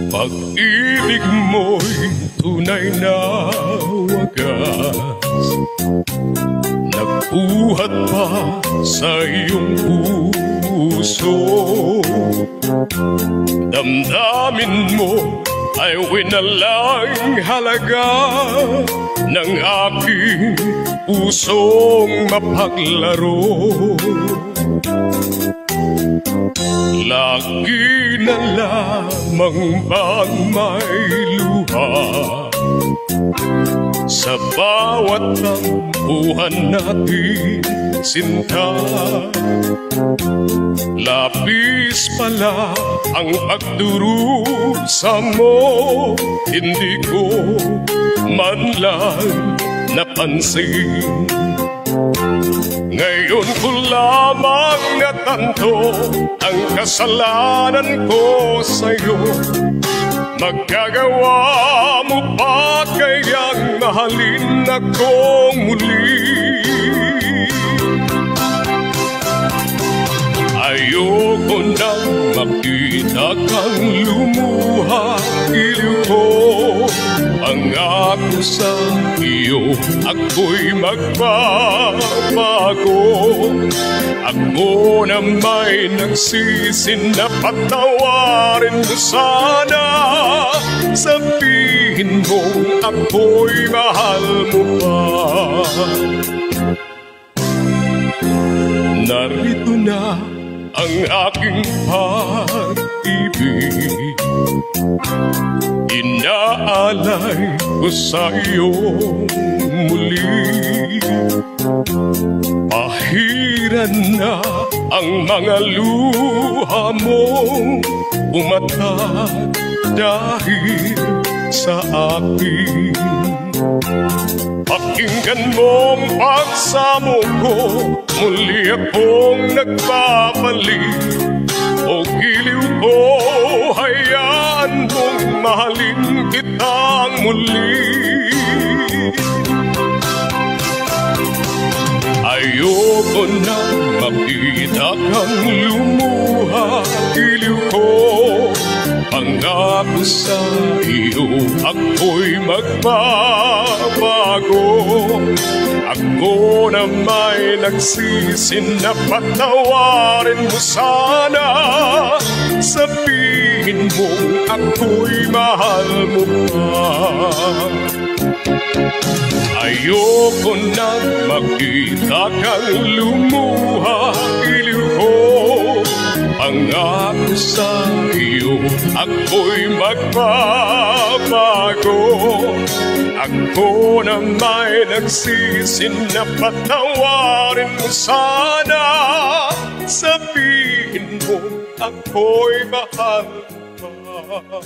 Pag-ibig mo'y tunay na wagas, nagbuhat pa sa iyong puso. Damdamin mo ay winalang halaga ng aking pusong mapaglaro. Lagi na lamang bang may luha sa bawat tampuhan natin, sinta? Labis pala ang pagdurusa mo, hindi ko man lang napansin. Ngayon ko lamang natanto ang kasalanan ko sa'yo. Magagawa mo pa kayang mahalin akong muli? Ayoko nang makita kang lumuha, iliw ko. Pangako sa iyo, ako'y magbabago. Ako na may nagsisi na patawarin mo sana. Sabihin mo ako'y mahal mo pa. Narito na ang aking pag-ibig, inaalay ko sa iyo muli. Pahiran na ang mga luha mong umatat dahil sa akin. Pakinggan mong pagsamo ko, muli akong nagbabalik. O giliw ko, hayaan mong mahalin kitang muli. Ayoko na makita kang lumuha, giliw ko. Pangako sa iyo, ako'y magbabago. Ako na may nagsisi na patawarin mo sana. Sabihin mo ako'y mahal mo pa. Ayoko na makita kang lumuha, iliw ko. Pangako sa iyo, ako'y magbabago. Ako na may nagsisi na patawarin mo sana. Sabihin mo ako'y mahal mo pa.